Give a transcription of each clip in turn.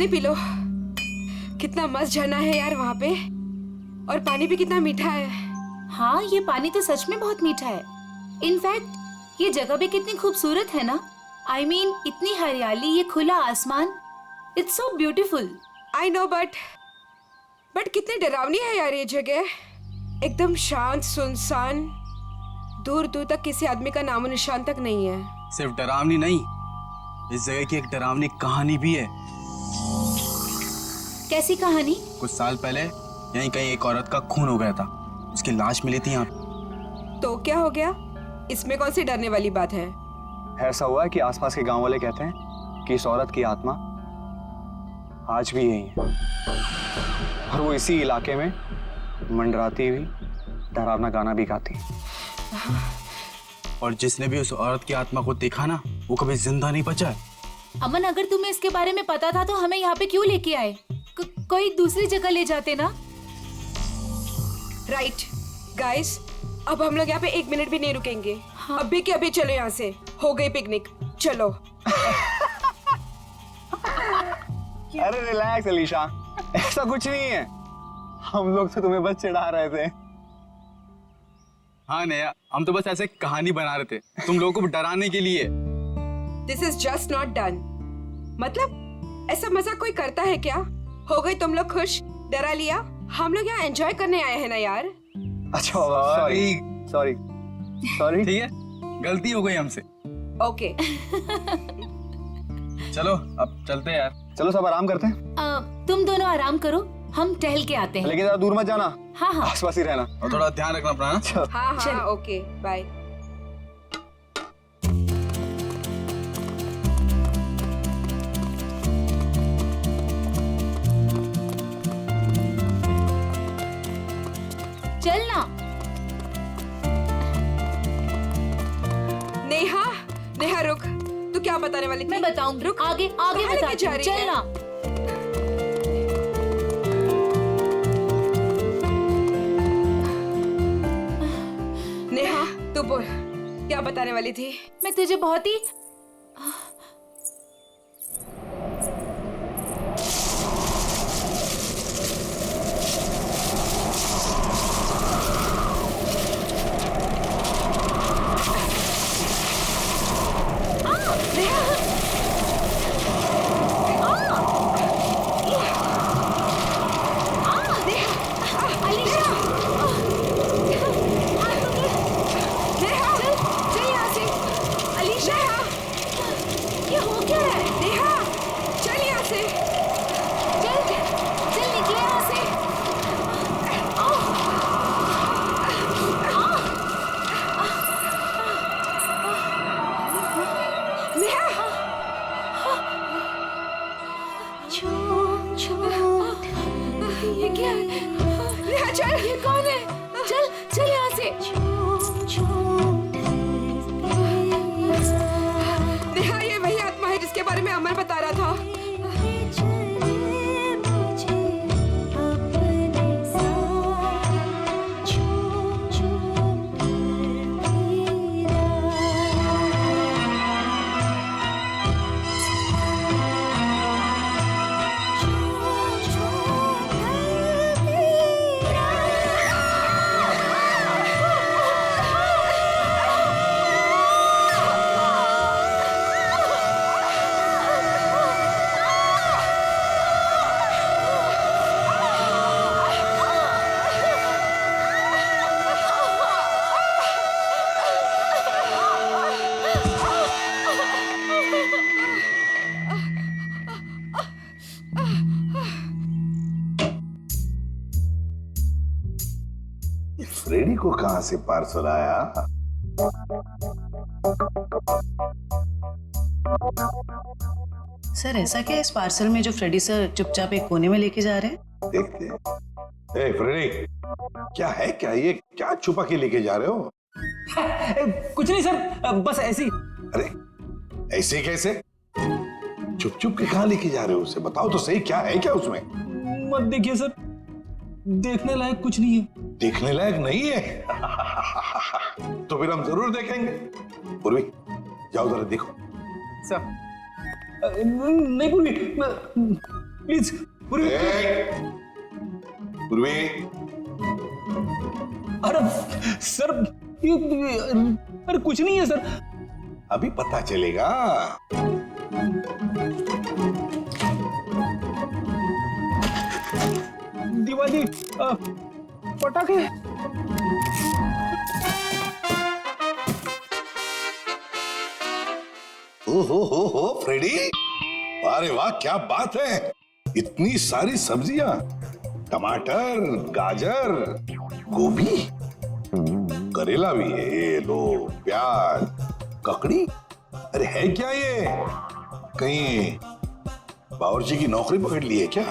पानी P low. कितना मस्त झरना है यार वहाँ पे, और पानी भी कितना मीठा है। हाँ, ये पानी तो सच में बहुत मीठा है। इनफैक्ट ये जगह भी कितनी खूबसूरत है ना। I mean, इतनी हरियाली, ये खुला आसमान, it's so beautiful. I know, but कितनी डरावनी है यार ये जगह। एकदम शांत सुनसान, दूर दूर तक किसी आदमी का नामो निशान तक नहीं है। सिर्फ डरावनी नहीं, इस जगह की एक डरावनी कहानी भी है। कैसी कहानी? कुछ साल पहले यहीं कहीं एक औरत का खून हो गया था, उसकी लाश मिली थी यहाँ पे। तो क्या हो गया? इसमें कौन सी डरने वाली बात है? ऐसा हुआ है कि आसपास के गांव वाले कहते हैं कि इस औरत की आत्मा आज भी यही है, और वो इसी इलाके में मंडराती हुई डरावना गाना भी गाती है। और जिसने भी उस औरत की आत्मा को देखा ना, वो कभी जिंदा नहीं बचा है। अमन, अगर तुम्हें इसके बारे में पता था तो हमें यहाँ पे क्यों लेके आए? कोई दूसरी जगह ले जाते ना। राइट गाइस, अब हम लोग यहाँ पे 1 मिनट भी नहीं रुकेंगे। हाँ। अभी के अभी चलो यहाँ से, हो गई पिकनिक, चलो। अरे रिलैक्स अलीशा, ऐसा कुछ नहीं है। हम लोग तो तुम्हें बस चिढ़ा रहे थे। हाँ नया, हम तो बस ऐसे कहानी बना रहे थे तुम लोगों को डराने के लिए। This is just not done. मतलब ऐसा मजाक कोई करता है क्या? हो गई तुम लोग खुश, डरा लिया। हम लोग यहाँ एंजॉय करने आए हैं ना यार। अच्छा, सॉरी सॉरी सॉरी। ठीक है, गलती हो गई हमसे। ओके चलो अब चलते हैं यार। चलो सब आराम करते हैं। तुम दोनों आराम करो, हम टहल के आते हैं। लेकिन ज्यादा दूर मत जाना, हाँ हाँ। आसपास ही रहना। और थोड़ा ध्यान रखना अपना। चल। हाँ चल। हाँ ओके बाय। चलना। नेहा, नेहा रुक, तू क्या बताने वाली थी? मैं बताऊंगी, रुक, आगे आगे कहाँ लेके बताती जा हूँ, रही है? चलना। नेहा तू बोल, क्या बताने वाली थी? मैं तुझे बहुत ही ये क्या है? नेहा चल। ये कौन है? चल चल यहाँ से। नेहा ये वही आत्मा है जिसके बारे में अमर बता रहा था। फ्रेडी को कहां से पार्सल आया? सर ऐसा क्या इस पार्सल में जो फ्रेडी सर चुपचाप एक कोने में लेके जा रहे हैं? देखते हैं। ए फ्रेडी, क्या है क्या ये? क्या छुपा के लेके जा रहे हो? कुछ नहीं सर, बस ऐसी। अरे ऐसे कैसे? चुप चुप के कहां लेके जा रहे हो? उसे बताओ तो सही, क्या है क्या उसमें? मत देखिए सर, देखने लायक कुछ नहीं है। देखने लायक नहीं है? तो फिर हम जरूर देखेंगे। पूर्वी जाओ जरा देखो। सर नहीं पूर्वी, प्लीज पूर्वी। पूर्वी, अरे सर अरे कुछ नहीं है सर। अभी पता चलेगा। दिवाली पटाखे। हो फ्रेडी, अरे वाह क्या बात है, इतनी सारी सब्जियां, टमाटर, गाजर, गोभी, करेला भी है, ये लो, प्याज, ककड़ी। अरे है क्या ये, कहीं बावर्ची की नौकरी पकड़ ली है क्या?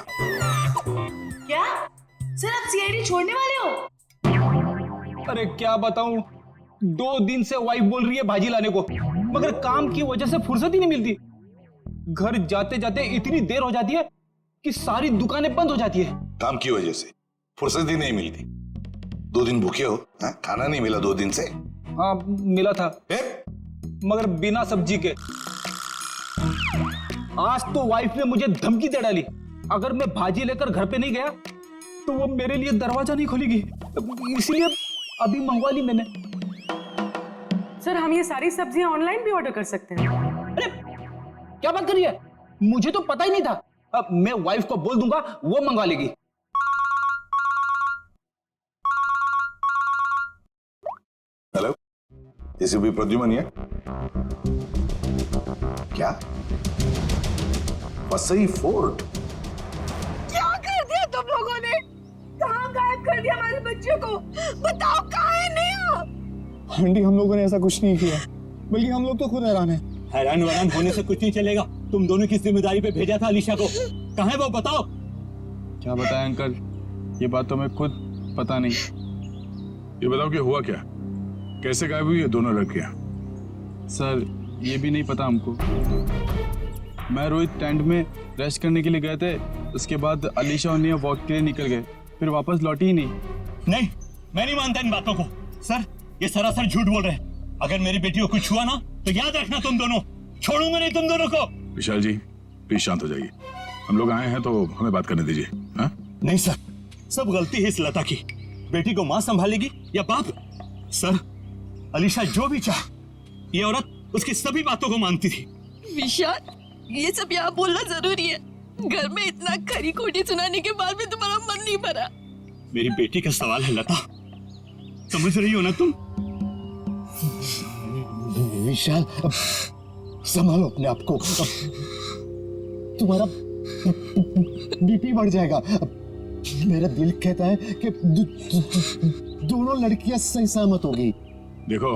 क्या सर आप सीआईडी छोड़ने वाले हो? अरे क्या बताऊं, 2 दिन से वाइफ बोल रही है भाजी लाने को, मगर काम की वजह से फुर्सत ही नहीं मिलती। घर जाते जाते इतनी देर हो जाती है कि सारी दुकानें बंद हो जाती है। काम की वजह से फुर्सत ही नहीं मिलती। 2 दिन भूखे हो, हाँ? खाना नहीं मिला 2 दिन से? हाँ मिला था, फिर? मगर बिना सब्जी के। आज तो वाइफ ने मुझे धमकी दे डाली, अगर मैं भाजी लेकर घर पे नहीं गया तो वो मेरे लिए दरवाजा नहीं खोलेगी, इसलिए अभी मंगवा ली मैंने। सर हम ये सारी सब्जियां ऑनलाइन भी ऑर्डर कर सकते हैं? अरे क्या बात कर रही है, मुझे तो पता ही नहीं था। अब मैं वाइफ को बोल दूंगा, वो मंगवा लेगी। हेलो, एसीपी प्रद्युमन है क्या? वसई फोर्ट? क्या कर दिया तुम लोगों ने? कहाँ गायब कर दिया हमारे बच्चे को? बताओ कहाँ है नेहा? आंटी हम लोगों ने ऐसा कुछ नहीं किया, बल्कि हम लोग तो खुद हैरान हैं। हैरान वैरान होने से कुछ नहीं चलेगा। तुम दोनों की जिम्मेदारी पे भेजा था अलीशा को, कहाँ है वो बताओ। क्या बताएं अंकल, ये बात तो मैं खुद पता नहीं। ये बताओ कि हुआ क्या, कैसे गायब हुई ये दोनों लड़कियां? सर ये भी नहीं पता हमको। मैं रोहित टेंट में रेस्ट करने के लिए गए थे, उसके बाद अलीशा और नेहा वॉक के लिए निकल गए, फिर वापस लौटी ही नहीं। नहीं, मैं नहीं मानता इन बातों को। सर ये सरासर झूठ बोल रहे हैं। अगर मेरी बेटी को कुछ हुआ ना तो याद रखना तुम दोनों, छोड़ूंगा नहीं तुम दोनों को। विशाल जी प्लीज शांत हो जाइए, हम लोग आए हैं तो हमें बात करने दीजिए। हाँ? नहीं सर, सब गलती है इस लता की। बेटी को माँ संभालेगी या बाप? सर अलीशा जो भी चाहे, ये औरत उसकी सभी बातों को मानती थी। विशाल ये सब यहाँ बोलना जरूरी है? घर में इतना खरी खोटी सुनाने के बाद भी तुम्हारा मन नहीं भरा? मेरी बेटी का सवाल है लता, समझ रही हो ना तुम? विशाल संभालो अपने आप को, तुम्हारा बीपी बढ़ जाएगा। मेरा दिल कहता है कि दोनों लड़कियां सही सहमत होगी। देखो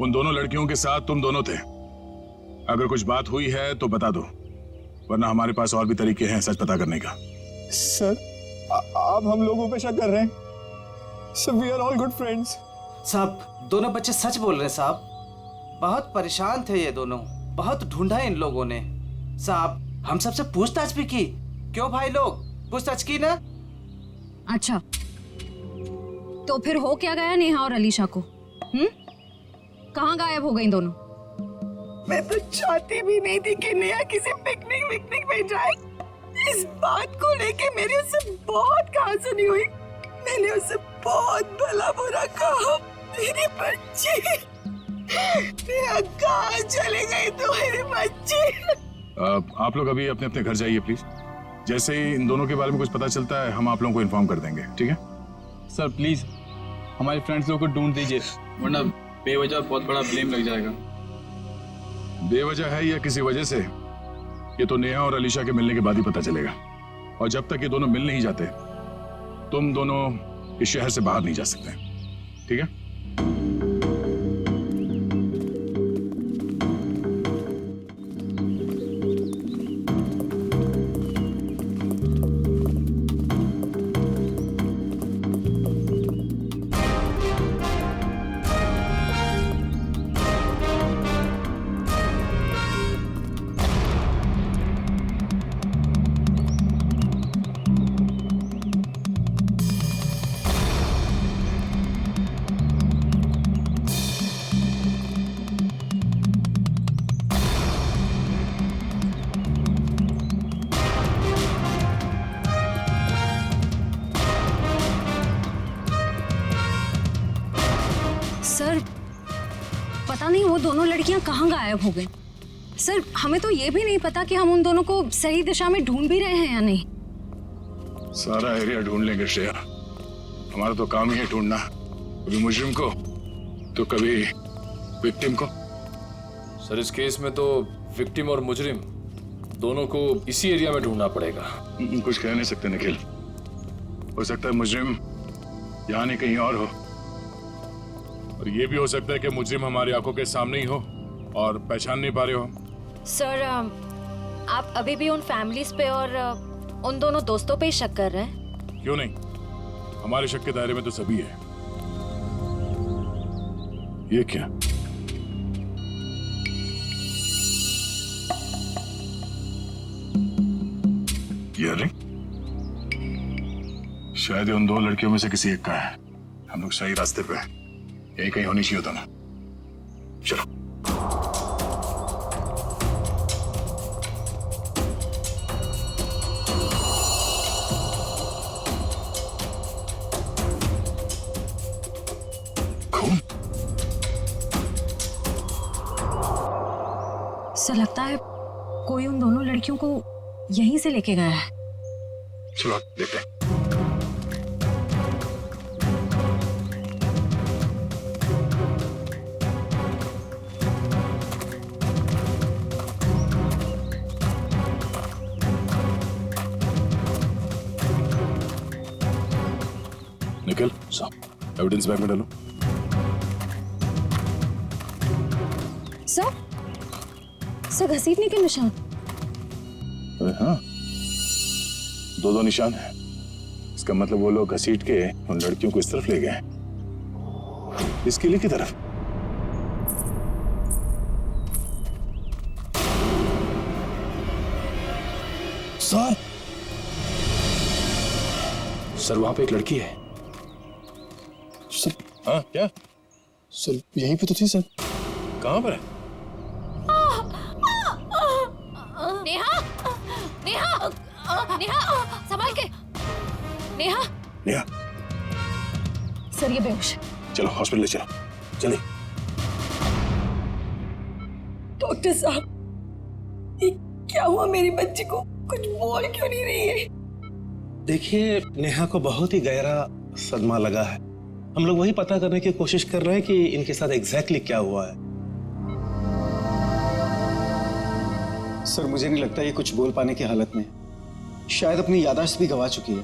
उन दोनों लड़कियों के साथ तुम दोनों थे, अगर कुछ बात हुई है तो बता दो, वरना हमारे पास और भी तरीके हैं सच पता करने का। सर आप हम लोगों पे शक कर रहे हैं? Sir we are all good friends. साहब दोनों बच्चे सच बोल रहे हैं साहब, बहुत परेशान थे ये दोनों, बहुत ढूंढा इन लोगों ने। साहब हम सबसे पूछताछ भी की, क्यों भाई लोग पूछताछ की ना? अच्छा तो फिर हो क्या गया नेहा और अलीशा को? कहाँ गायब हो गई दोनों? मैं तो चाहती भी नहीं थी कि नेहा किसी पिकनिक में जाए। इस बात को लेके मेरी उससे बहुत कहासुनी हुई। मैंने उससे बहुत भला बुरा कहा। मेरी बच्ची नेहा कहाँ चले गई तुम्हारी बच्ची? आप लोग अभी अपने अपने घर जाइए प्लीज। जैसे ही इन दोनों के बारे में कुछ पता चलता है हम आप लोगों को इन्फॉर्म कर देंगे, ठीक है? सर प्लीज हमारे फ्रेंड्स लोगों को ढूंढ दीजिए, वरना बेवजह बहुत बड़ा ब्लेम लग जाएगा। बेवजह है या किसी वजह से, ये तो नेहा और अलीशा के मिलने के बाद ही पता चलेगा। और जब तक ये दोनों मिल नहीं जाते तुम दोनों इस शहर से बाहर नहीं जा सकते, ठीक है? सर पता नहीं वो दोनों लड़कियां कहाँ गायब हो गई। सर हमें तो ये भी नहीं पता कि हम उन दोनों को सही दिशा में ढूंढ भी रहे हैं या नहीं। सारा एरिया ढूंढ लेंगे श्रेया, हमारा तो काम ही है ढूंढना, कभी मुजरिम को तो कभी विक्टिम को। सर इस केस में तो विक्टिम और मुजरिम दोनों को इसी एरिया में ढूंढना पड़ेगा। कुछ कह नहीं सकते निखिल, हो सकता है मुजरिम यहाँ नहीं कहीं और हो, और ये भी हो सकता है कि मुजरिम हमारी आंखों के सामने ही हो और पहचान नहीं पा रहे हो। सर आप अभी भी उन फैमिलीज पे और उन दोनों दोस्तों पे ही शक कर रहे हैं? क्यों नहीं, हमारे शक के दायरे में तो सभी है। ये क्या? ये रिंग शायद उन दो लड़कियों में से किसी एक का है। हम लोग सही रास्ते पे हैं, यही कहीं होनी चाहिए था ना। चलो सर लगता है कोई उन दोनों लड़कियों को यहीं से लेके गया है। चलो देखते हैं। निकल साहब, एविडेंस बैग में डालो। सर घसीटने के निशान। अरे हाँ, दो निशान है। इसका मतलब वो लोग घसीट के उन लड़कियों को इस तरफ ले गए, इस किले की तरफ। सर वहां पे एक लड़की है। सर हाँ क्या? सर यहीं पे तो थी सर। कहां पर है? नेहा, नेहा, नेहा, संभाल के। नेहा, नेहा, सर ये बेहोश। चलो हॉस्पिटल ले चलो, जल्दी। डॉक्टर साहब, ये क्या हुआ मेरी बच्ची को? कुछ बोल क्यों नहीं रही है? देखिए नेहा को बहुत ही गहरा सदमा लगा है। हम लोग वही पता करने की कोशिश कर रहे हैं कि इनके साथ एग्जैक्टली क्या हुआ है। सर मुझे नहीं लगता ये कुछ बोल पाने की हालत में, शायद अपनी याददाश्त भी गंवा चुकी है।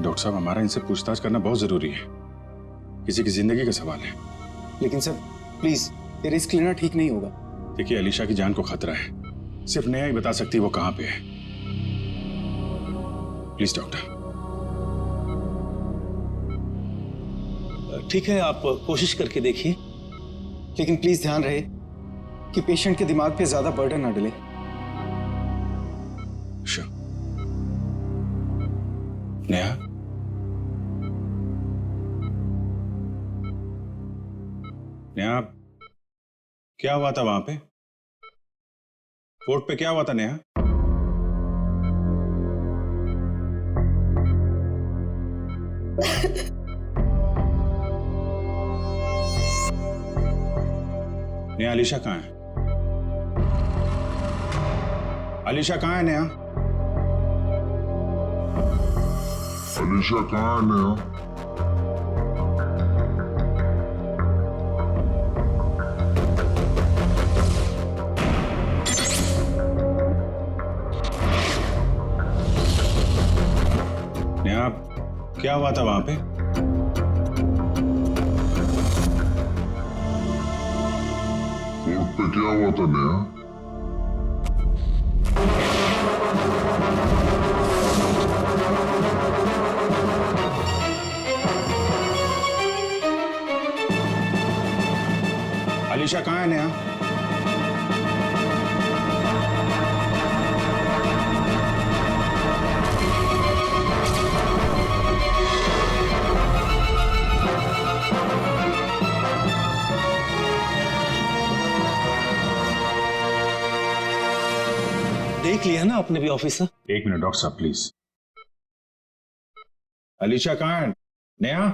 डॉक्टर साहब, हमारा इनसे पूछताछ करना बहुत जरूरी है, किसी की जिंदगी का सवाल है। लेकिन सर प्लीज ये रिस्क लेना ठीक नहीं होगा। देखिए अलीशा की जान को खतरा है, सिर्फ नेहा ही बता सकती है वो कहां पे है। Please doctor. ठीक है, आप कोशिश करके देखिए, लेकिन प्लीज ध्यान रहे कि पेशेंट के दिमाग पे ज्यादा बर्डन ना डले। नेहा, नेहा, क्या हुआ था वहां पे? कोर्ट पे क्या हुआ था नेहा? नेहा, अलीशा कहाँ है? अलीशा कहाँ है नेहा? अलीशा कहाँ है नेहा? नेहा, क्या हुआ था वहां पे? कोर्ट पे क्या हुआ था नेहा? अलीशा कहाँ है नेहा? देख लिया ना आपने भी ऑफिसर। एक मिनट डॉक्टर साहब प्लीज। अलीशा कहाँ है? नेहा,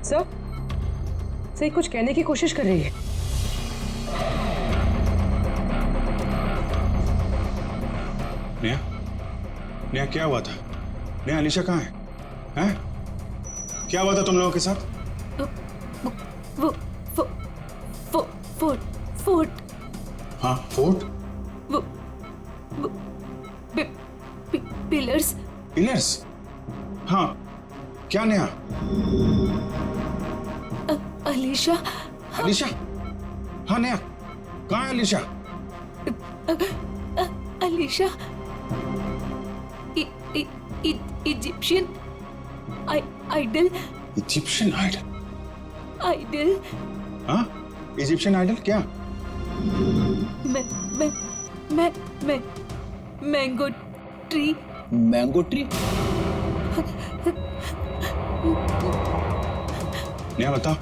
सर सही कुछ कहने की कोशिश कर रही है। नेहा, नेहा क्या हुआ था? नेहा, अलीशा कहाँ है? हैं? क्या हुआ था तुम लोगों के साथ? फोर्ट। हाँ, फोर्ट? पिलर्स। पिलर्स? हाँ, क्या नेहा? अलीशा। अलीशा? हाँ नेहा, कहाँ है Alisha? Alisha Egyptian idol. Egyptian idol? Idol. हाँ, इजिप्शियन आइडल क्या? Mango tree. Mango tree? Neha बताओ,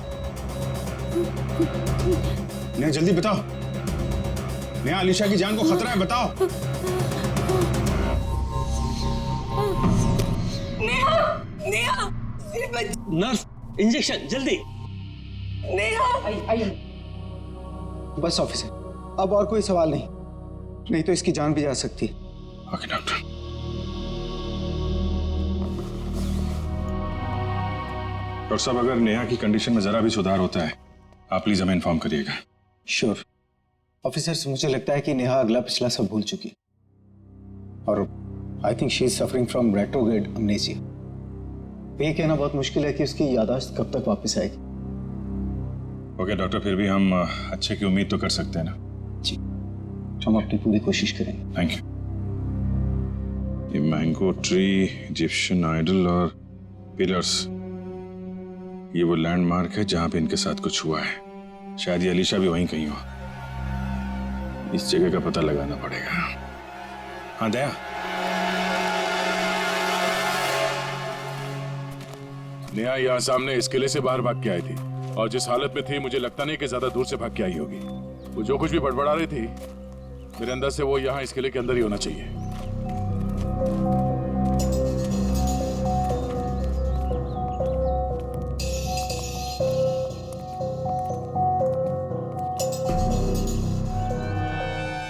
नेहा जल्दी बताओ। नेहा, अलीशा की जान को खतरा है, बताओ। नेहा, नेहा, नर्स, इंजेक्शन जल्दी। नेहा, बस ऑफिसर, अब और कोई सवाल नहीं, नहीं तो इसकी जान भी जा सकती है। Okay doctor. डॉक्टर साहब, अगर नेहा की कंडीशन में जरा भी सुधार होता है, आप प्लीज हमें इन्फॉर्म करिएगा। श्योर ऑफिसर, मुझे लगता है कि नेहा अगला पिछला सब भूल चुकी और I think she is suffering from retrograde amnesia. ये कहना बहुत मुश्किल है कि उसकी याददाश्त कब तक वापस आएगी। ओके डॉक्टर, फिर भी हम अच्छे की उम्मीद तो कर सकते हैं ना? जी, हम अपनी पूरी कोशिश करेंगे। Thank you. ये मैंगो ट्री, इजिप्शियन आइडल और पिलर्स, ये वो लैंडमार्क है जहां पे इनके साथ कुछ हुआ है। शायद ये अलीशा भी वहीं कहीं हो। इस जगह का पता लगाना पड़ेगा। हाँ दया, नेहा यहाँ सामने इस किले से बाहर भाग के आई थी और जिस हालत में थी मुझे लगता नहीं कि ज्यादा दूर से भाग के आई होगी। वो जो कुछ भी बड़बड़ा रही थी, मेरे अंदर से वो यहाँ इस किले के अंदर ही होना चाहिए।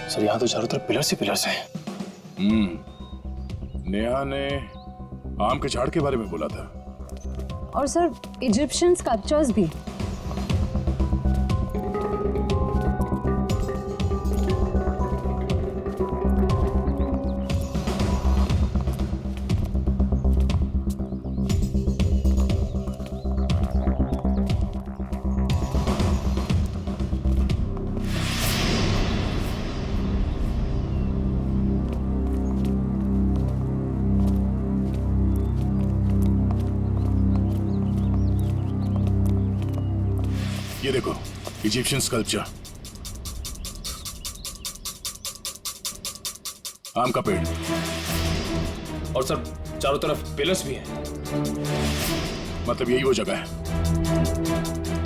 सर, यहाँ तो चारों तरफ पिलर्स ही पिलर्स हैं। नेहा ने आम के झाड़ के बारे में बोला था। और सर इजिप्शियन स्कल्पचर्स भी। ये देखो, इजिप्शियन स्कल्पचर, आम का पेड़, और सर चारों तरफ पिलर्स भी हैं। मतलब यही वो जगह है।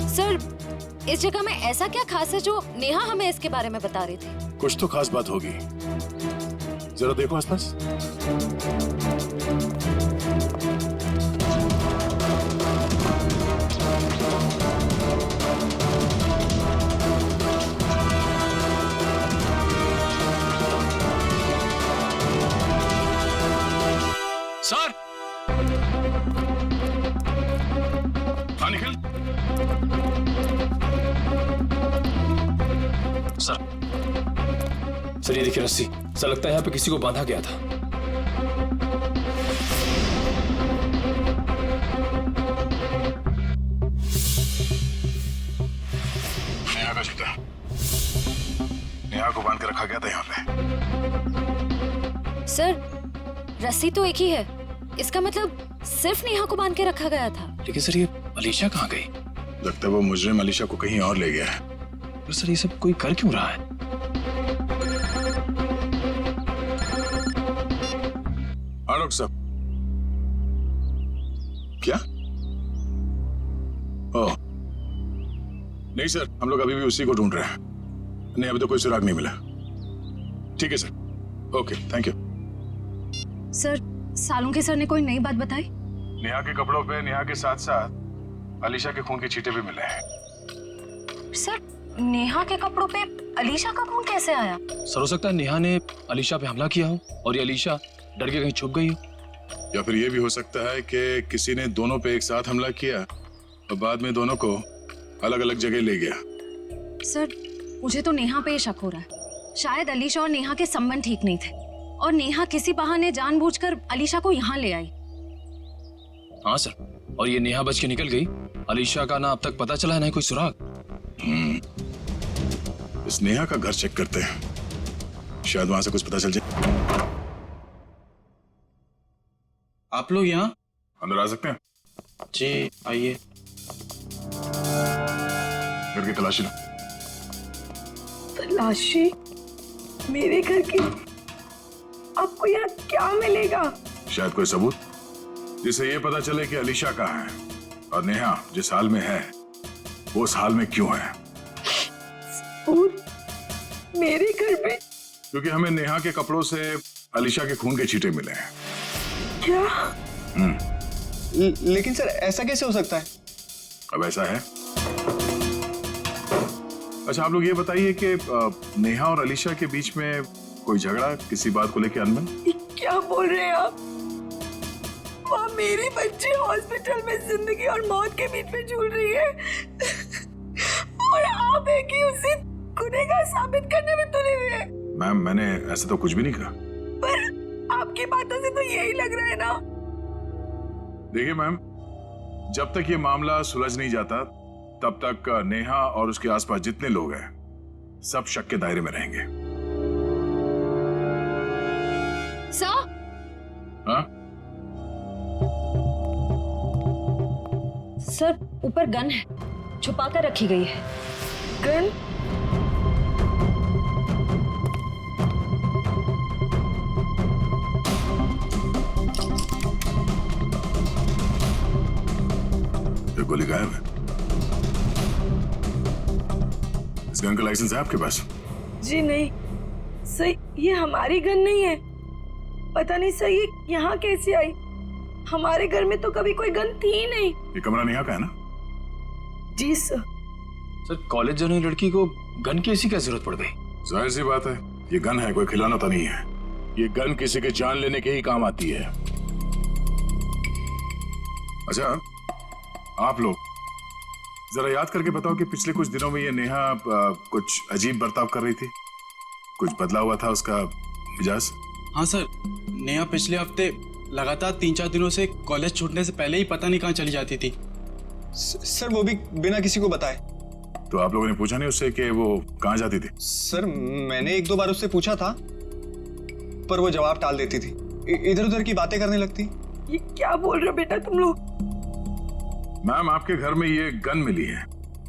सर इस जगह में ऐसा क्या खास है जो नेहा हमें इसके बारे में बता रही थी? कुछ तो खास बात होगी, जरा देखो आसपास। सर, हाँ निखिल। सर ये देखिए रस्सी, सर लगता है यहाँ पे किसी को बांधा गया था। नेहा का जूता, नेहा को बांध के रखा गया था यहाँ पे। सर रस्सी तो एक ही है, इसका मतलब सिर्फ नेहा को बांध के रखा गया था। लेकिन सर ये अलीशा कहाँ गई? लगता है वो मुजरिम अलीशा को कहीं और ले गया है। पर सर ये सब कोई कर क्यों रहा है? हाँ डॉक्टर साहब। क्या? ओह नहीं सर, हम लोग अभी भी उसी को ढूंढ रहे हैं। नहीं, अभी तो कोई सुराग नहीं मिला। ठीक है sir, okay, thank you. Sir Salunke sir ने कोई नई बात बताई? नेहा के कपड़ों पे नेहा के साथ साथ अलीशा के खून के छींटे भी मिले हैं। सर नेहा के कपड़ों पे अलीशा का खून कैसे आया? सर हो सकता है नेहा ने अलीशा पे हमला किया हो और ये अलीशा डर के कहीं छुप गई हो। या फिर ये भी हो सकता है कि किसी ने दोनों पे एक साथ हमला किया और बाद में दोनों को अलग अलग जगह ले गया। सर मुझे तो नेहा पे शक हो रहा है। शायद अलीशा और नेहा के संबंध ठीक नहीं थे और नेहा किसी बहाने जानबूझकर अलीशा को यहाँ ले आई। हाँ सर, और ये नेहा बच के निकल गई। अलीशा का ना अब तक पता चला है ना कोई सुराग। इस नेहा का घर चेक करते हैं, शायद वहां से कुछ पता चल जाए। आप लोग यहाँ अंदर आ सकते हैं? जी आइए। घर की तलाशी लो। तलाशी? मेरे घर की? आपको यहाँ क्या मिलेगा? शायद कोई सबूत जिससे ये पता चले कि अलीशा कहाँ है और नेहा जिस हाल में है वो उस हाल में क्यों है। सबूत? मेरे घर पे? क्योंकि हमें नेहा के कपड़ों से अलीशा के खून के छींटे मिले हैं। क्या? लेकिन सर ऐसा कैसे हो सकता है? अब ऐसा है। अच्छा आप लोग ये बताइए कि नेहा और अलीशा के बीच में कोई झगड़ा किसी बात को लेकर अनबन? क्या बोल रहे हैं आप? वहाँ मेरी बच्ची हॉस्पिटल में जिंदगी और मौत के बीच में झूल रही है और आप एक ही उसे गुनहगार साबित करने में तुले हुए हैं। मैम मैंने ऐसा तो कुछ भी नहीं कहा। पर आपकी बातों से तो यही लग रहा है ना। देखिए मैम, जब तक ये मामला सुलझ नहीं जाता तब तक नेहा और उसके आसपास जितने लोग हैं सब शक के दायरे में रहेंगे। सर? हाँ? सर ऊपर गन है, छुपा कर रखी गई है। गन? ये गोली गायब है। इस गन का लाइसेंस है आपके पास? जी नहीं सही, ये हमारी गन नहीं है। पता नहीं सही ये यहाँ कैसे आई। हमारे घर में तो कभी कोई गन थी ही नहीं। ये कमरा नेहा का है ना? जी सर। सर कॉलेज जाने वाली लड़की को गन की ऐसी क्या जरूरत पड़ गई? जाहिर सी बात है, ये गन है, कोई खिलौना तो नहीं है। ये गन किसी के जान लेने के ही काम आती है। अच्छा आप लोग जरा याद करके बताओ कि पिछले कुछ दिनों में ये नेहा कुछ अजीब बर्ताव कर रही थी, कुछ बदला हुआ था उसका मिजाज? हाँ सर, नेहा पिछले हफ्ते लगातार 3-4 दिनों से कॉलेज छूटने से पहले ही पता नहीं कहाँ चली जाती थी। सर वो भी बिना किसी को बताए। तो आप लोगों ने पूछा नहीं उससे कि वो कहाँ जाती थी? सर मैंने 1-2 बार उससे पूछा था पर वो जवाब टाल देती थी, इधर उधर की बातें करने लगती। ये क्या बोल रहे हो बेटा तुम लोग? मैम आपके घर में ये गन मिली है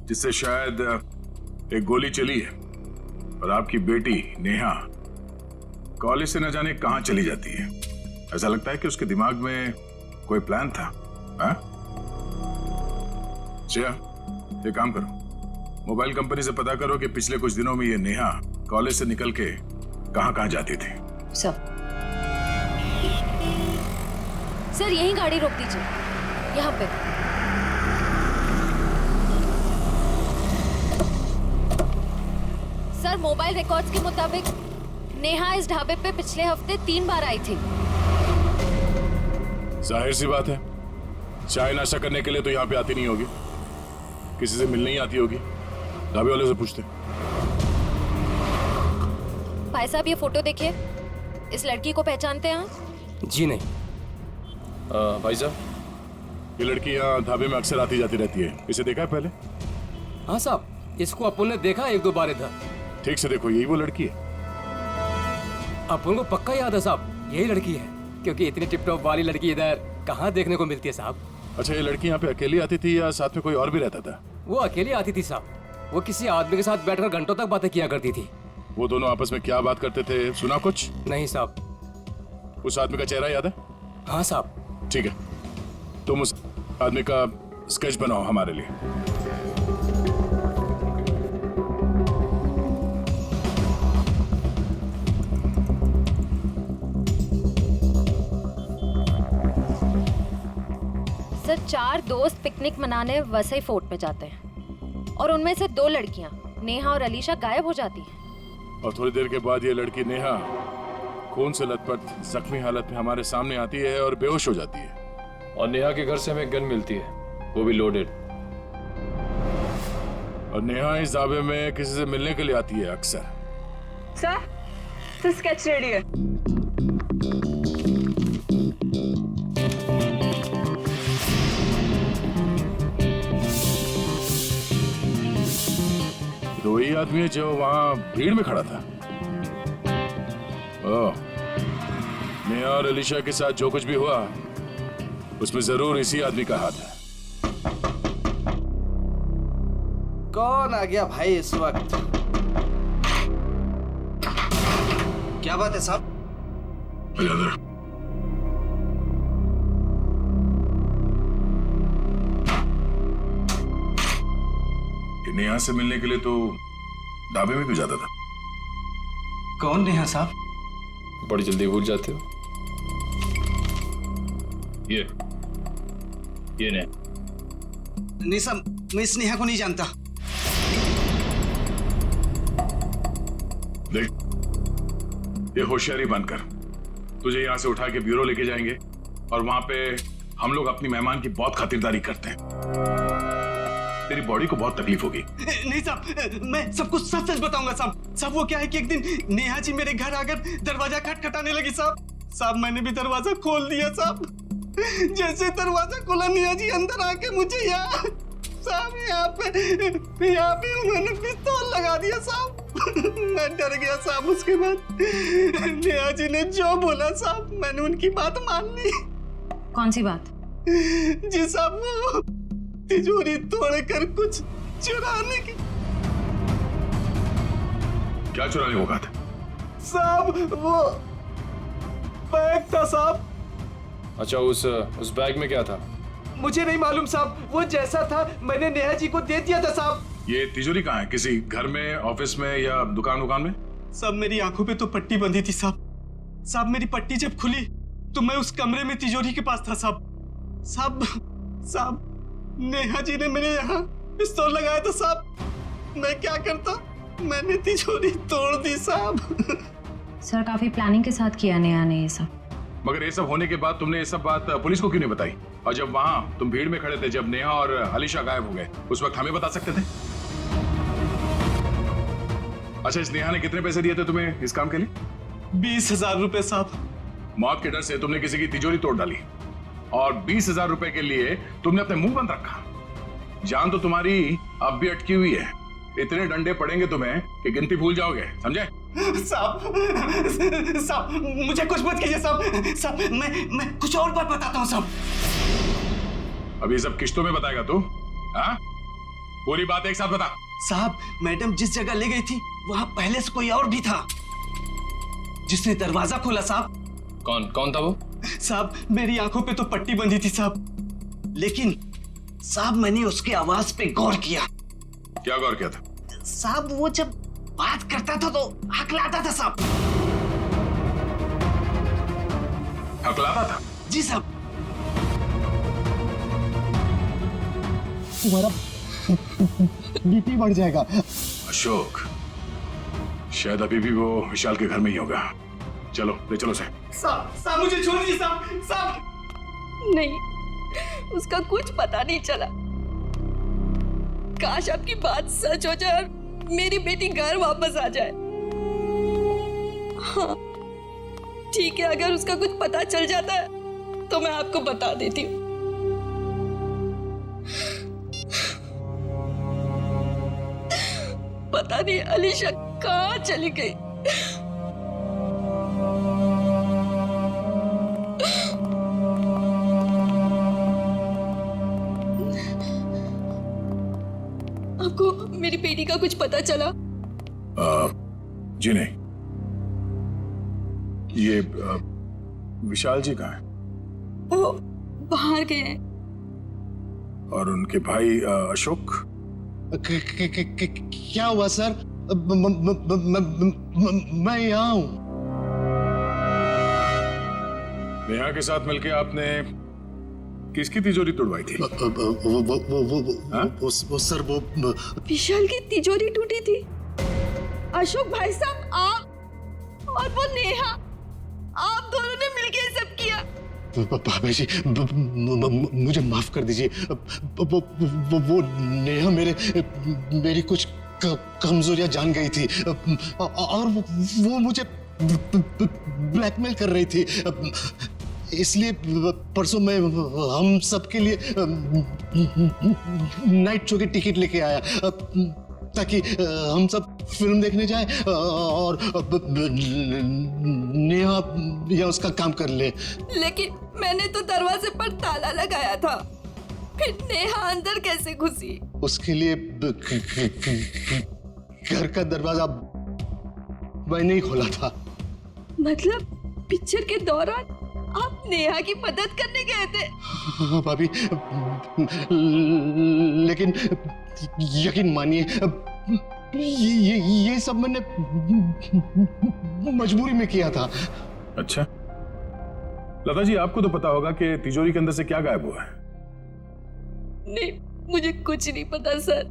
जिससे शायद एक गोली चली है और आपकी बेटी नेहा कॉलेज से न जाने कहां चली जाती है। ऐसा लगता है कि उसके दिमाग में कोई प्लान था। श्रेया ये काम करो, मोबाइल कंपनी से पता करो कि पिछले कुछ दिनों में ये नेहा कॉलेज से निकल के कहां जाती थी। सर यही गाड़ी रोक दीजिए, यहाँ पे। सर मोबाइल रिकॉर्ड्स के मुताबिक नेहा इस ढाबे पे पिछले हफ्ते 3 बार आई थी। जाहिर सी बात है, चाय नाश्ता करने के लिए तो यहाँ पे आती नहीं होगी, किसी से मिलने ही आती होगी। ढाबे वाले से पूछते। भाई साहब ये फोटो देखिए, इस लड़की को पहचानते हैं आप? जी नहीं। भाई साहब ये लड़की यहाँ ढाबे में अक्सर आती जाती रहती है, इसे देखा है पहले? हाँ साहब, इसको अपन ने देखा 1-2 बार इधर। ठीक से देखो, यही वो लड़की है। अपन को पक्का याद है साहब, यही लड़की है, क्योंकि इतनी टिप टॉप वाली लड़की इधर कहाँ देखने को मिलती है साहब। अच्छा, ये लड़की यहाँ पे अकेली आती थी या साथ में कोई और भी रहता था? वो अकेली आती थी साहब। वो किसी आदमी के साथ बैठकर घंटों तक बातें किया करती थी। वो दोनों आपस में क्या बात करते थे, सुना कुछ? नहीं साहब। उस आदमी का चेहरा याद है? हाँ साहब। ठीक है, तुम उस आदमी का स्केच बनाओ हमारे लिए। सर 4 दोस्त पिकनिक मनाने वसई फोर्ट में जाते हैं और उनमें से 2 लड़कियां नेहा और अलीशा गायब हो जाती हैं। और थोड़ी देर के बाद ये लड़की नेहा खून से लथपथ जख्मी हालत में हमारे सामने आती है और बेहोश हो जाती है। और नेहा के घर से हमें गन मिलती है, वो भी लोडेड। और नेहा इस दावे में किसी से मिलने के लिए आती है अक्सर। सर स्केच रेडी है। तो वही आदमी है जो वहां भीड़ में खड़ा था। ओह, नेहा और अलीशा के साथ जो कुछ भी हुआ उसमें जरूर इसी आदमी का हाथ है। कौन आ गया भाई इस वक्त? क्या बात है साहब? नेहा से मिलने के लिए तो ढाबे में क्यों जाता था? कौन नेहा साहब? बड़ी जल्दी भूल जाते हो। ये नेहा। नहीं साहब, मैं इस नेहा को नहीं जानता। देख, ये होशियारी बनकर तुझे यहाँ से उठा के ब्यूरो लेके जाएंगे और वहां पे हम लोग अपनी मेहमान की बहुत खातिरदारी करते हैं। तेरी बॉडी को बहुत तकलीफ होगी। नहीं साहब, मैं सब कुछ सच सच बताऊंगा साहब। साहब वो क्या है कि एक दिन नेहा जी मेरे घर आकर दरवाजा खटखटाने लगी साहब। मैंने भी दरवाजा खोल दिया साहब। जैसे दरवाजा खोला नेहा जी अंदर आके मुझे यहाँ पे उन्होंने पिस्तौल लगा दिया साहब। मैं डर गया साहब। उसके बाद नेहा जी ने जो बोला साहब, मैंने उनकी बात मान ली। कौन सी बात? जी साहब, वो तिजोरी तोड़कर कुछ चुराने की। क्या चुराने को कहा था? साहब वो बैग था साहब। अच्छा, उस बैग में क्या था? मुझे नहीं मालूम साहब। वो जैसा था मैंने नेहा जी को दे दिया था साहब। ये तिजोरी कहाँ है? किसी घर में, ऑफिस में या दुकान में? साहब मेरी आंखों पे तो पट्टी बंधी थी साहब। मेरी पट्टी जब खुली तो मैं उस कमरे में तिजोरी के पास था साहब। नेहा जी ने मेरे यहाँ पिस्तौल लगाया था साहब। मैं क्या करता, मैंने तिजोरी तोड़ दी साहब। सर काफी प्लानिंग के साथ किया नेहा ने ये सब। मगर ये सब होने के बाद तुमने ये सब बात पुलिस को क्यों नहीं बताई? और जब वहां तुम भीड़ में खड़े थे, जब नेहा और अलीशा गायब हो गए, उस वक्त हमें बता सकते थे। अच्छा, इस नेहा ने कितने पैसे दिए थे तुम्हें इस काम के लिए? 20,000 रुपए साहब। मौत के डर से तुमने किसी की तिजोरी तोड़ डाली और 20,000 रुपए के लिए तुमने अपने मुंह बंद रखा। जान तो तुम्हारी अब भी अटकी हुई है। इतने डंडे पड़ेंगे तुम्हें कि गिनती भूल जाओगे, समझे? साहब मुझे कुछ मत कीजिए साहब। मैं कुछ और बात बताता हूँ साहब। अभी सब किश्तों में बताएगा तू? हाँ, पूरी बात एक साथ बता। साहब मैडम जिस जगह ले गई थी वहां पहले से कोई और भी था जिसने दरवाजा खोला साहब। कौन था वो? साहब मेरी आंखों पे तो पट्टी बंधी थी साहब, लेकिन साहब मैंने उसकी आवाज पे गौर किया। क्या गौर किया था? साहब वो जब बात करता था तो हकलाता था साहब। हकलाता था? जी साहब। तुम्हारा बीपी बढ़ जाएगा। अशोक, शायद अभी भी वो विशाल के घर में ही होगा। चलो ले चलो से। साहब मुझे छोड़ दीजिए साहब। नहीं, उसका कुछ पता नहीं चला। काश आपकी बात सच हो जाए और मेरी बेटी घर वापस आ जाए। हाँ ठीक है, अगर उसका कुछ पता चल जाता है तो मैं आपको बता देती हूँ। पता नहीं अलीशा कहाँ चली गई। मेरी बेटी का कुछ पता चला? जी नहीं। ये विशाल जी कहाँ हैं? वो बाहर गए हैं। और उनके भाई अशोक? क्या हुआ सर? मैं यहाँ हूँ। नेहा के साथ मिलके आपने किसकी तिजोरी तोड़वाई थी? वो सर वो विशाल की तिजोरी टूटी थी। अशोक भाई साहब, आप और वो नेहा, आप दोनों ने मिलके ये सब किया। भाभी जी मुझे माफ कर दीजिए। वो नेहा मेरी कुछ कमजोरियां जान गई थी और वो मुझे ब्लैकमेल कर रही थी। इसलिए परसों मैं हम सबके लिए नाइट शो की टिकट लेके आया ताकि हम सब फिल्म देखने जाएं और नेहा या उसका काम कर ले। लेकिन मैंने तो दरवाजे पर ताला लगाया था, फिर नेहा अंदर कैसे घुसी? उसके लिए घर का दरवाजा मैंने ही खोला था। मतलब पिक्चर के दौरान आप नेहा की मदद करने गए थे? हाँ भाभी, लेकिन यकीन मानिए ये सब मैंने मजबूरी में किया था। अच्छा लता जी, आपको तो पता होगा कि तिजोरी के अंदर से क्या गायब हुआ है? नहीं, मुझे कुछ नहीं पता सर।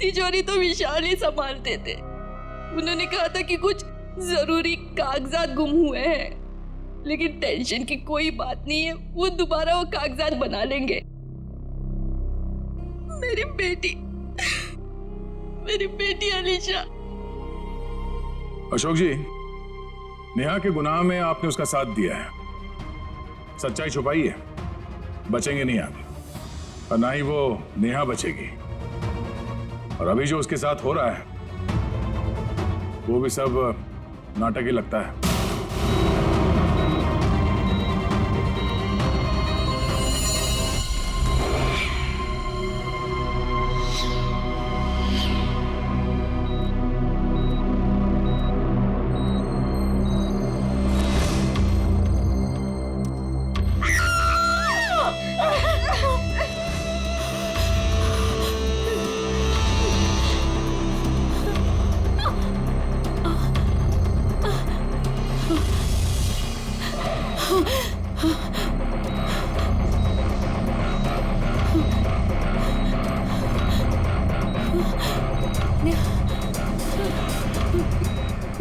तिजोरी तो विशाल ही संभालते थे। उन्होंने कहा था कि कुछ जरूरी कागजात गुम हुए हैं, लेकिन टेंशन की कोई बात नहीं है, वो दोबारा वो कागजात बना लेंगे। मेरी बेटी अलीशा। अशोक जी, नेहा के गुनाह में आपने उसका साथ दिया है। सच्चाई छुपाई है, बचेंगे नहीं आप, और ना ही वो नेहा बचेगी। और अभी जो उसके साथ हो रहा है वो भी सब नाटक ही लगता है।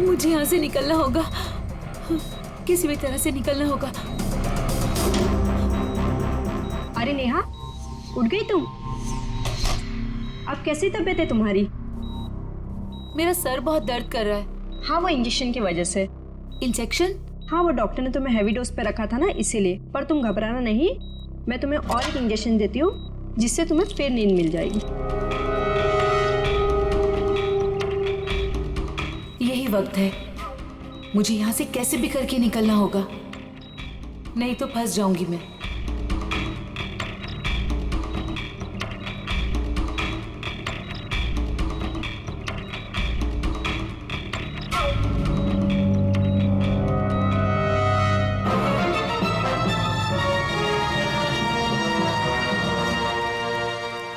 मुझे यहाँ से निकलना होगा, किसी भी तरह से निकलना होगा। अरे नेहा, उठ गई तुम? अब कैसी तबीयत है तुम्हारी? मेरा सर बहुत दर्द कर रहा है। हाँ, वो इंजेक्शन की वजह से। इंजेक्शन? हाँ, वो डॉक्टर ने तुम्हें हैवी डोज पे रखा था ना, इसीलिए। पर तुम घबराना नहीं, मैं तुम्हें और एक इंजेक्शन देती हूँ जिससे तुम्हें फिर नींद मिल जाएगी। यही वक्त है, मुझे यहाँ से कैसे भी करके निकलना होगा, नहीं तो फंस जाऊंगी मैं।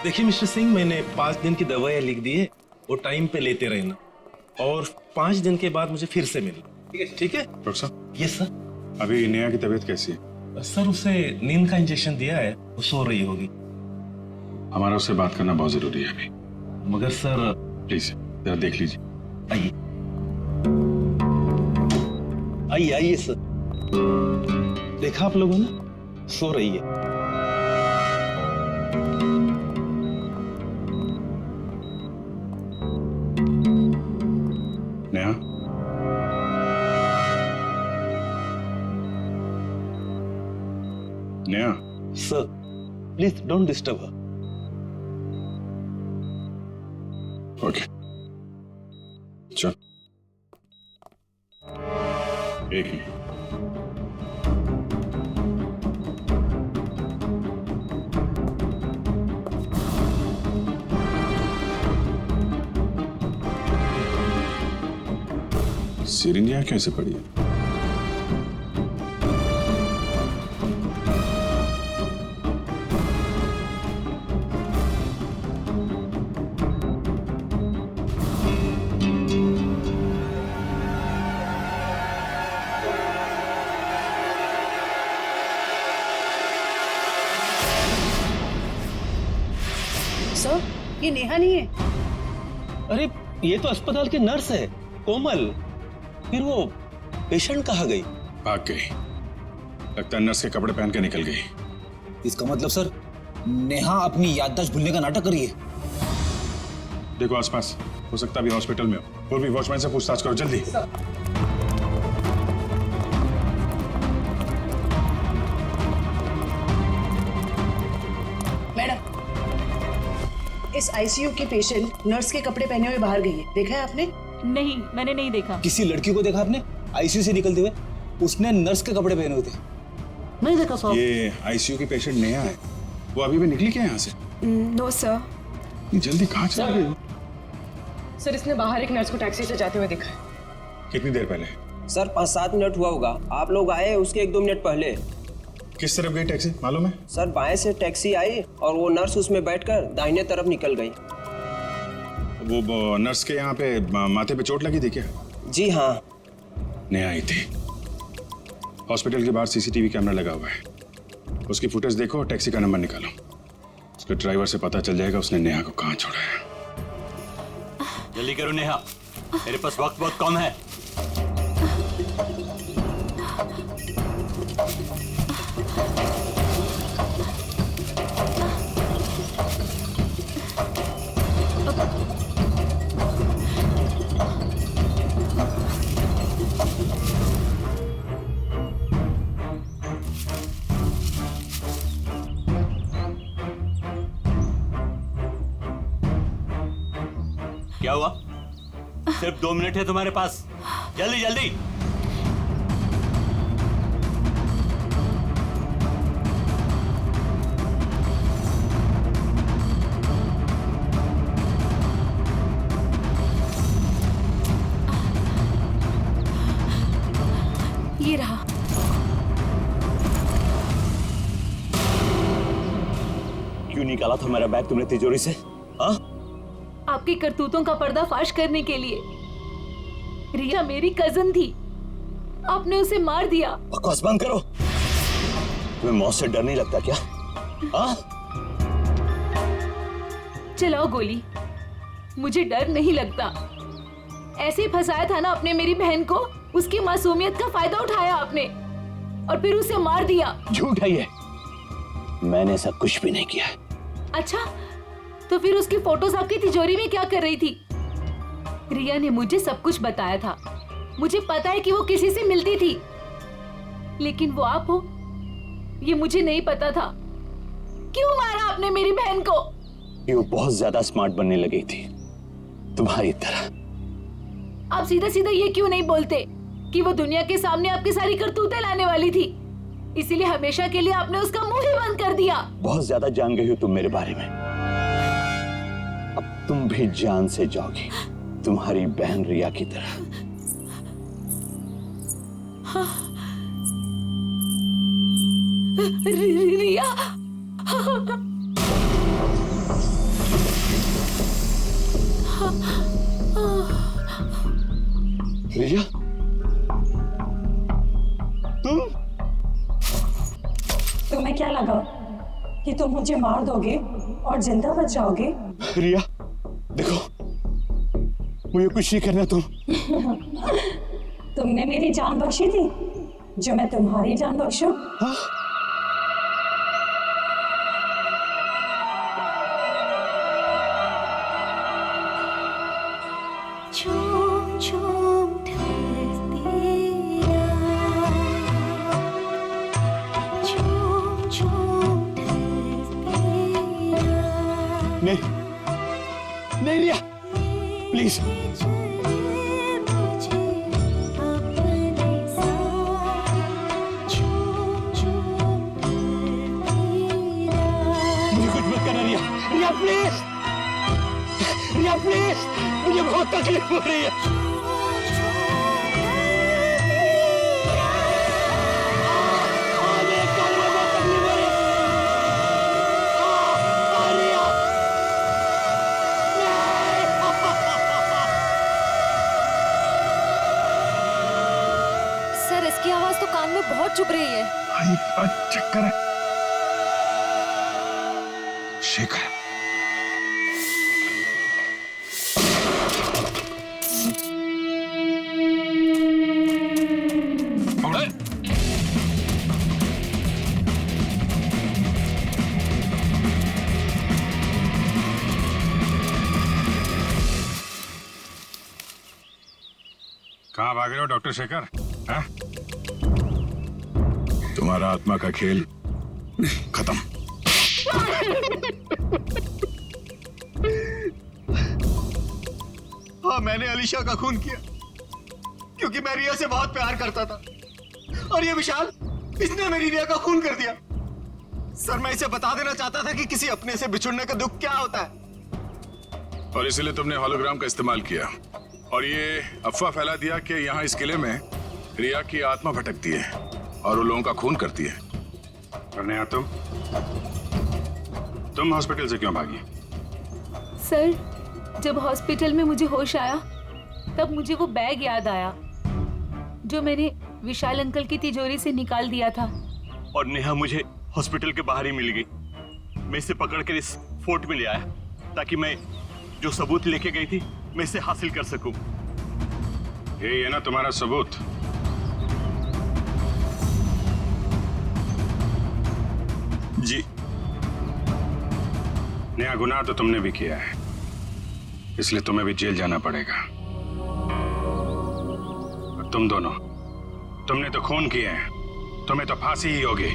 देखिए मिस्टर सिंह, मैंने 5 दिन की दवाइयाँ लिख दी है, वो टाइम पे लेते रहना, और 5 दिन के बाद मुझे फिर से मिलना। ठीक है डॉक्टर साहब? Yes sir. अभी नेहा की तबीयत कैसी है? सर, उसे नींद का इंजेक्शन दिया है, वो सो रही होगी। हमारा उससे बात करना बहुत जरूरी है अभी। मगर सर प्लीज जरा देख लीजिए। आइए आइए आइए सर। देखा आप लोगों ने, सो रही है। Neha, Neha. Sir please don't disturb her. Okay, चल। एक मिनट। सिरिंज यहाँ कैसे पड़ी है? सर, ये नेहा नहीं है। अरे ये तो अस्पताल के नर्स है, कोमल। फिर वो पेशेंट कहाँ गई? भाग गई। लगता है नर्स के कपड़े पहन के निकल गई। इसका मतलब सर, नेहा अपनी याददाश्त भूलने का नाटक कर रही है। देखो आसपास, हो सकता है अभी हॉस्पिटल में हो। पूर्वी वॉचमैन से पूछताछ करो जल्दी। मैडम, इस आईसीयू की पेशेंट नर्स के कपड़े पहने हुए बाहर गई है, देखा है आपने? नहीं, मैंने नहीं देखा। किसी लड़की को देखा आपने आईसीयू से निकलते हुए? उसने नर्स के कपड़े पहने हुए थे। नहीं देखा साहब। ये आईसीयू की पेशेंट नेहा है। वो अभी भी निकली क्या यहाँ से? No sir. जल्दी कहाँ चली गई? सर, इसने बाहर एक नर्स को टैक्सी से जाते हुए देखा है। कितनी देर पहले? सर 5-7 मिनट हुआ होगा। आप लोग आए उसके 1-2 मिनट पहले। किस तरफ गई टैक्सी मालूम है? सर बाएं से टैक्सी आई और वो नर्स उसमें बैठकर दाहिने तरफ निकल गई। वो नर्स के यहाँ पे माथे पे चोट लगी थी क्या? जी हाँ। नेहा आई थी। हॉस्पिटल के बाहर सीसीटीवी कैमरा लगा हुआ है। उसकी फुटेज देखो, टैक्सी का नंबर निकालो। उसके ड्राइवर से पता चल जाएगा उसने नेहा को कहाँ छोड़ा है। जल्दी करो नेहा, मेरे पास वक्त बहुत कम है। क्या हुआ? सिर्फ 2 मिनट है तुम्हारे पास, जल्दी जल्दी। ये रहा। क्यों निकाला था मेरा बैग तुमने तिजोरी से? हाँ? आपकी करतूतों का पर्दाफाश करने के लिए। रिया मेरी कजन थी, आपने उसे मार दिया। बकवास बंद करो। तुम्हें मौत से डर नहीं लगता क्या? हाँ? चलाओ गोली, मुझे डर नहीं लगता। ऐसे ही फंसाया था ना आपने मेरी बहन को, उसकी मासूमियत का फायदा उठाया आपने और फिर उसे मार दिया। झूठ है ये, मैंने सब कुछ भी नहीं किया। अच्छा, तो फिर उसकी फोटोज आपकी तिजोरी में क्या कर रही थी? रिया ने मुझे सब कुछ बताया था। मुझे पता है कि वो किसी से मिलती थी, लेकिन वो आप हो ये मुझे नहीं पता था। क्यों मारा आपने मेरी बहन को? ये वो बहुत ज्यादा स्मार्ट बनने लगी थी, तुम्हारी तरह। आप सीधा सीधा ये क्यों नहीं बोलते कि वो दुनिया के सामने आपकी सारी करतूतें लाने वाली थी, इसीलिए हमेशा के लिए आपने उसका मुंह ही बंद कर दिया। बहुत ज्यादा जान गई हो तुम मेरे बारे में। अब तुम भी जान से जाओगी, तुम्हारी बहन रिया की तरह। रिया, रिया, तुम्हें क्या लगा कि तुम मुझे मार दोगे और जिंदा बच जाओगे? रिया देखो, मुझे कुछ नहीं करना। तुमने मेरी जान बख्शी थी, जो मैं तुम्हारी जान बख्शूं? झूम झूम नहीं, नहीं रिया, प्लीज। मुझे कुछ मत करना रिया, रिया प्लीज, रिया प्लीज, मुझे बहुत तकलीफ हो रही है। कान में बहुत चुभ रही है। चक्कर है। शेखर, कहाँ भाग रहे हो डॉक्टर शेखर? हाँ? तुम्हारा आत्मा का खेल खत्म। हाँ, मैंने अलीशा का खून किया क्योंकि मैं रिया से बहुत प्यार करता था, और ये विशाल, इसने मेरी रिया का खून कर दिया। सर, मैं इसे बता देना चाहता था कि किसी अपने से बिछुड़ने का दुख क्या होता है। और इसलिए तुमने होलोग्राम का इस्तेमाल किया और ये अफवाह फैला दिया कि यहाँ इस किले में रिया की आत्मा भटकती है और वो लोगों का खून करती है। और नेहा, तुम हॉस्पिटल से क्यों भागी? सर, जब हॉस्पिटल में मुझे होश आया तब मुझे वो बैग याद आया जो मैंने विशाल अंकल की तिजोरी से निकाल दिया था। और नेहा मुझे हॉस्पिटल के बाहर ही मिल गई। मैं इसे पकड़कर इस फोर्ट में ले आया ताकि मैं जो सबूत लेके गई थी मैं इसे हासिल कर सकूं। ये ना तुम्हारा सबूत? जी। नेहा, गुनाह तो तुमने भी किया है, इसलिए तुम्हें भी जेल जाना पड़ेगा। और तुम दोनों, तुमने तो खून किए हैं, तुम्हें तो फांसी ही होगी।